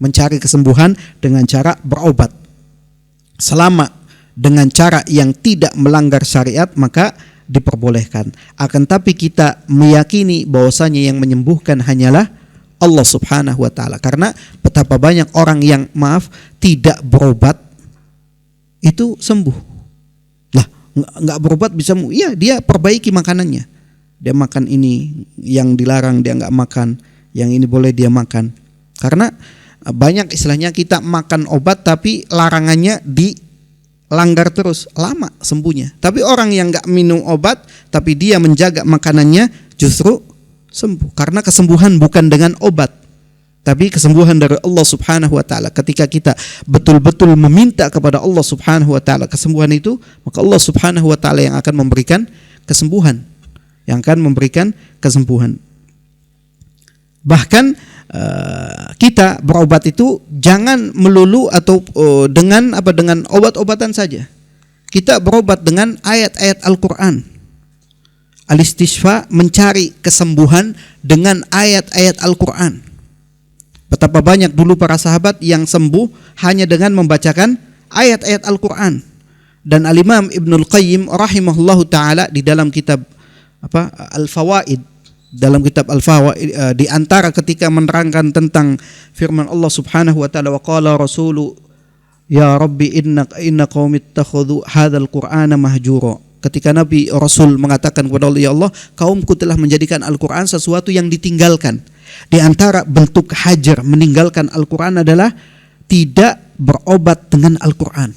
mencari kesembuhan dengan cara berobat. Selama dengan cara yang tidak melanggar syariat maka diperbolehkan. Akan tapi kita meyakini bahwasanya yang menyembuhkan hanyalah Allah Subhanahu wa taala. Karena betapa banyak orang yang tidak berobat itu sembuh. Lah, enggak berobat bisa iya, dia perbaiki makanannya. Dia makan ini yang dilarang dia enggak makan, yang ini boleh dia makan. Karena banyak istilahnya kita makan obat tapi larangannya dilanggar terus, lama sembuhnya. Tapi orang yang enggak minum obat tapi dia menjaga makanannya justru sembuh. Karena kesembuhan bukan dengan obat, tapi kesembuhan dari Allah Subhanahu wa taala. Ketika kita betul-betul meminta kepada Allah Subhanahu wa taala kesembuhan itu, maka Allah Subhanahu wa taala yang akan memberikan kesembuhan, Bahkan kita berobat itu jangan melulu atau dengan obat-obatan saja. Kita berobat dengan ayat-ayat Al-Qur'an. Al-istisfa, mencari kesembuhan dengan ayat-ayat Al-Qur'an. Betapa banyak dulu para sahabat yang sembuh hanya dengan membacakan ayat-ayat Al-Qur'an. Dan Al-Imam Ibnul Qayyim rahimahullahu taala di dalam kitab Al-Fawaid, dalam kitab Al-Fawaid di antara ketika menerangkan tentang firman Allah Subhanahu wa taala, wa qala rasulu ya rabbi inna qaumi ittakhadhu hadzal qur'ana mahjura. Ketika Nabi Rasul mengatakan kepada Allah, ya Allah, kaumku telah menjadikan Al-Qur'an sesuatu yang ditinggalkan. Di antara bentuk hajar meninggalkan Al-Qur'an adalah tidak berobat dengan Al-Qur'an.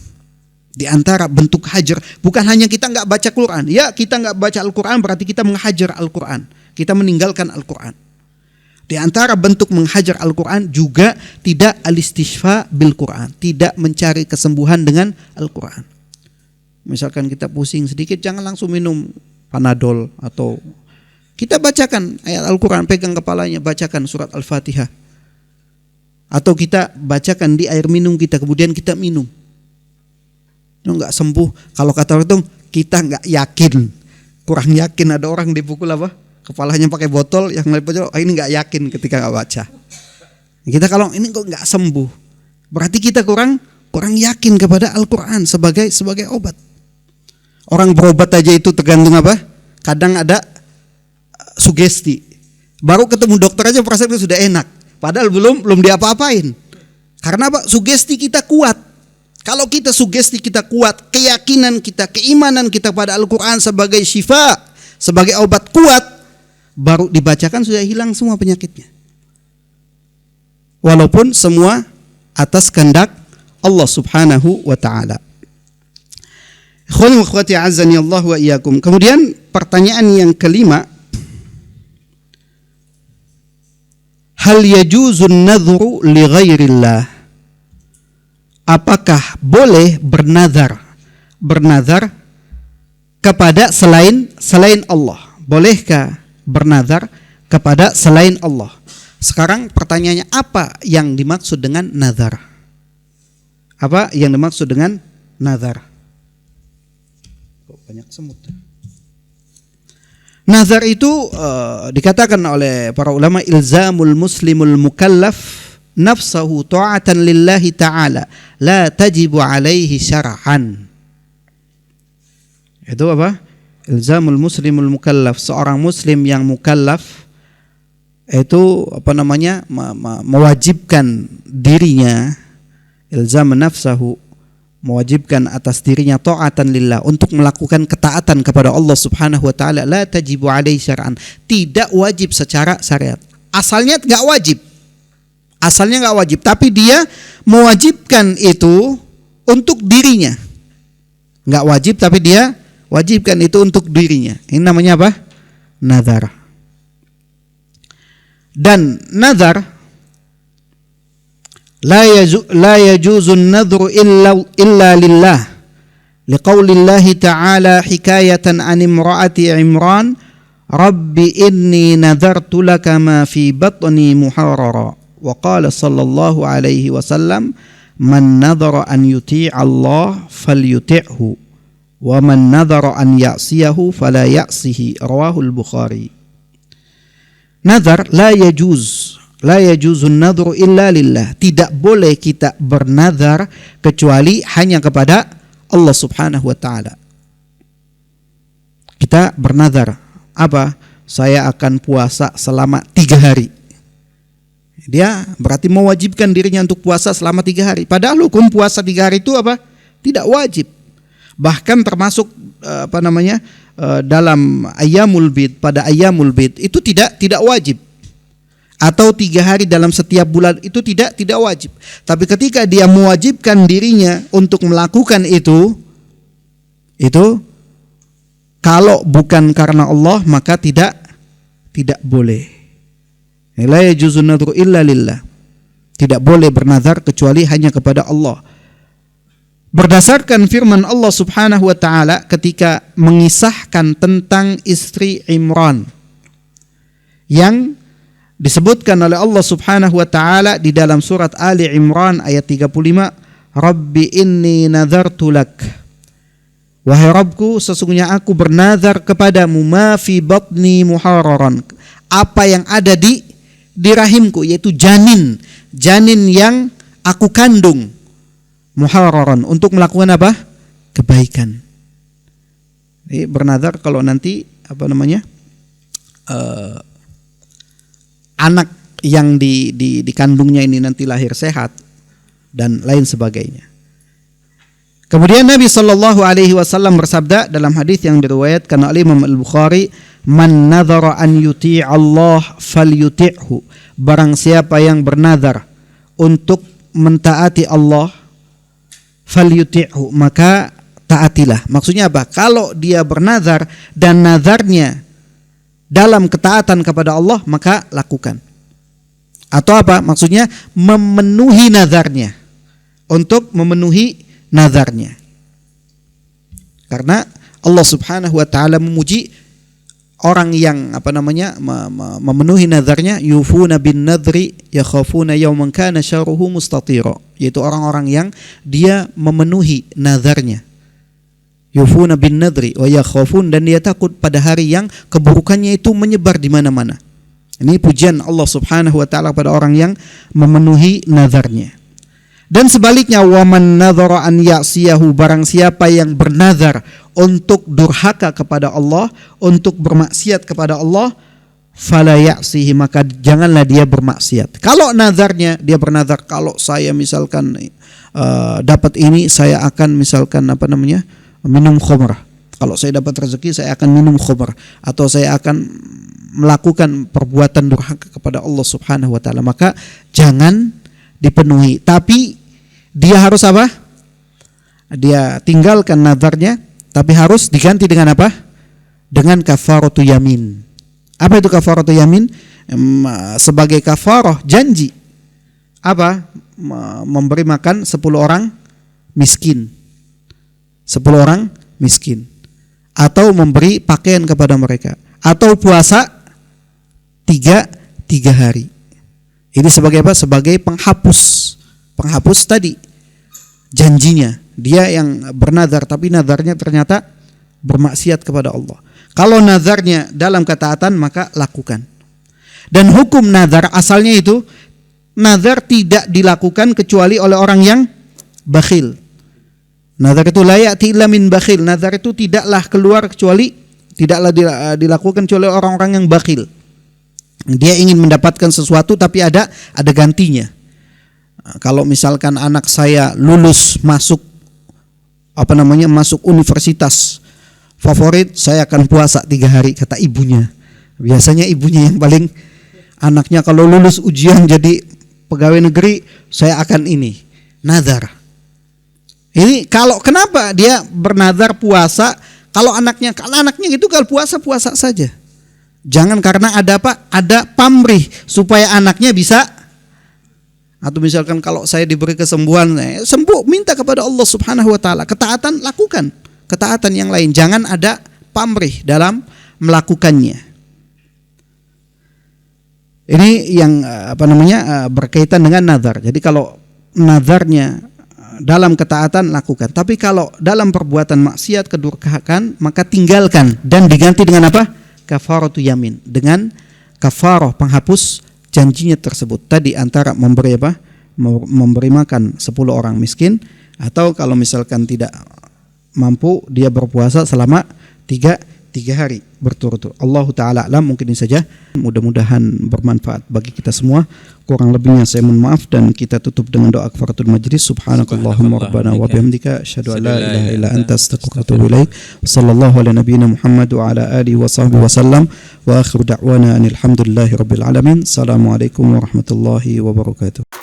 Di antara bentuk hajar, bukan hanya kita nggak baca Quran, ya kita nggak baca Al-Quran berarti kita menghajar Al-Quran, kita meninggalkan Al-Quran. Di antara bentuk menghajar Al-Quran juga tidak al-istishfa bil Quran, tidak mencari kesembuhan dengan Al-Quran. Misalkan kita pusing sedikit, jangan langsung minum Panadol, atau kita bacakan ayat Al-Quran, pegang kepalanya, bacakan surat Al-Fatihah, atau kita bacakan di air minum kita, kemudian kita minum. Itu nggak sembuh. Kalau kata orang itu kita nggak yakin, kurang yakin. Ada orang dipukul kepalanya pakai botol, yang lain ini nggak yakin ketika nggak baca. Kita kalau ini kok nggak sembuh, berarti kita kurang yakin kepada Al-Quran sebagai obat. Orang berobat aja itu tergantung kadang ada sugesti. Baru ketemu dokter aja perasaan itu sudah enak, padahal belum diapa-apain. Karena sugesti kita kuat. Kalau kita sugesti kita kuat, keyakinan kita, keimanan kita pada Al-Quran sebagai syifa, sebagai obat kuat, baru dibacakan sudah hilang semua penyakitnya. Walaupun semua atas kehendak Allah Subhanahu wa taala. Ikhwani wa akhwati azani Allah wa iyyakum. Kemudian pertanyaan yang kelima, hal yajuzun nadhru li ghairillah? Apakah boleh bernazar kepada selain Allah? Bolehkah bernazar kepada selain Allah? Sekarang pertanyaannya, apa yang dimaksud dengan nazar? Apa yang dimaksud dengan nazar? Banyak semut. Nazar itu dikatakan oleh para ulama ilzamul muslimul mukallaf nafsahu ta'atan lillahi ta'ala la tajibu alaihi syar'an. Itu ilzamul muslimul mukallaf, seorang muslim yang mukallaf itu mewajibkan dirinya, ilzam nafsahu, mewajibkan atas dirinya ta'atan lillah, untuk melakukan ketaatan kepada Allah Subhanahu wa taala, la tajibu alaihi syar'an, tidak wajib secara syariat. Asalnya enggak wajib, tapi dia mewajibkan itu untuk dirinya. Enggak wajib, tapi dia wajibkan itu untuk dirinya. Ini namanya apa? Nazar. Dan nazar la yajuzun nadhru illa lillah. Liqaulillahi ta'ala hikayatan an imra'ati Imran, Rabbi inni nadhartu laka ma fi batni muharrara. Wa qala sallallahu alaihi wasallam, man nadhara an yuti'a Allah falyuti'hu wa man nadhara an ya'siyahu fala ya'sihi. Rawahul Bukhari. Nazar la yajuzun nadhru illa lillah. Tidak boleh kita bernazar kecuali hanya kepada Allah Subhanahu wa taala. Kita bernazar apa? Saya akan puasa selama 3 hari. Dia berarti mewajibkan dirinya untuk puasa selama 3 hari. Padahal hukum puasa 3 hari itu tidak wajib. Bahkan termasuk dalam ayyamul bid, pada ayyamul bid itu tidak wajib. Atau 3 hari dalam setiap bulan itu tidak wajib. Tapi ketika dia mewajibkan dirinya untuk melakukan itu kalau bukan karena Allah maka tidak boleh. La yajuzun nadhru illa lillah. Tidak boleh bernazar kecuali hanya kepada Allah. Berdasarkan firman Allah Subhanahu wa taala ketika mengisahkan tentang istri Imran yang disebutkan oleh Allah Subhanahu wa taala di dalam surat Ali Imran ayat 35, Rabbi inni nadhartu lak. Wahai Rabbku, sesungguhnya aku bernazar kepadamu, ma fi batni muharraran, apa yang ada di rahimku, yaitu janin yang aku kandung, muharraran, untuk melakukan apa? kebaikan. Jadi bernazar kalau nanti anak yang dikandungnya ini nanti lahir sehat dan lain sebagainya. Kemudian Nabi Shallallahu Alaihi Wasallam bersabda dalam hadis yang diriwayatkan oleh Imam Al-Bukhari, "Man nadhara an yuti' Allah falyuti'hu." Barang siapa yang bernazar untuk mentaati Allah, falyuti'hu, maka taatilah. Maksudnya apa? Kalau dia bernazar dan nazarnya dalam ketaatan kepada Allah, maka lakukan. Atau apa? Maksudnya memenuhi nazarnya. Untuk memenuhi nazarnya. Karena Allah Subhanahu wa taala memuji orang yang memenuhi nazarnya, yufuna bin nadri yakhafuna yawman kana syarruhu mustatira, yaitu orang-orang yang dia memenuhi nazarnya. Yufuna bin nadri wa yakhafun, dan dia takut pada hari yang keburukannya itu menyebar di mana-mana. Ini pujian Allah Subhanahu wa taala pada orang yang memenuhi nazarnya. Dan sebaliknya, waman nadhara an ya'siyahu, barang siapa yang bernazar untuk durhaka kepada Allah, untuk bermaksiat kepada Allah, fala ya'sihi, maka janganlah dia bermaksiat. Kalau nazarnya, dia bernazar, kalau saya misalkan dapat ini, saya akan misalkan minum khamr. Kalau saya dapat rezeki, saya akan minum khamr, atau saya akan melakukan perbuatan durhaka kepada Allah Subhanahu wa taala, maka jangan dipenuhi. Tapi dia harus apa? Dia tinggalkan nazarnya, tapi harus diganti dengan apa? Dengan kafaratu yamin. Apa itu kafaratu yamin? Sebagai kafarah janji. Apa? Memberi makan 10 orang miskin. 10 orang miskin. Atau memberi pakaian kepada mereka. Atau puasa 3 hari. Ini sebagai apa? Sebagai penghapus tadi janjinya. Dia yang bernazar tapi nazarnya ternyata bermaksiat kepada Allah. Kalau nazarnya dalam ketaatan, maka lakukan. Dan hukum nazar asalnya itu, nazar tidak dilakukan kecuali oleh orang yang bakhil. Nazar itu la ya'ti illa min bakhil. Nazar itu tidaklah dilakukan kecuali orang-orang yang bakhil. Dia ingin mendapatkan sesuatu tapi ada gantinya. Kalau misalkan anak saya lulus masuk universitas favorit, saya akan puasa 3 hari, kata ibunya. Biasanya ibunya yang paling, anaknya kalau lulus ujian jadi pegawai negeri, saya akan nazar. Ini kalau kenapa dia bernazar puasa? Kalau anaknya gitu, kalau puasa saja. Jangan karena ada pamrih supaya anaknya bisa. Atau misalkan kalau saya diberi kesembuhan, sembuh, minta kepada Allah Subhanahu wa taala. Ketaatan, lakukan ketaatan yang lain. Jangan ada pamrih dalam melakukannya. Ini yang berkaitan dengan nazar. Jadi kalau nazarnya dalam ketaatan, lakukan. Tapi kalau dalam perbuatan maksiat, kedurhakaan, maka tinggalkan dan diganti dengan apa? Kafaratu yamin, dengan kafarah penghapus janjinya tersebut. Tadi antara memberi makan 10 orang miskin, atau kalau misalkan tidak mampu, dia berpuasa selama 3 hari berturut-turut. Allah Ta'ala alam. Mungkin ini saja, mudah-mudahan bermanfaat bagi kita semua. Kurang lebihnya saya mohon maaf, dan kita tutup dengan doa kafaratul majlis. Subhanakallahumma rabbana wa bihamdika asyhadu an la ilaha illa anta astaghfiruka wa atubu ilaik. Sallallahu ala nabiyyina Muhammad wa ala alihi wa sahbihi wasallam. Wa akhiru da'wana alhamdulillahi rabbil alamin. Assalamualaikum warahmatullahi wabarakatuh.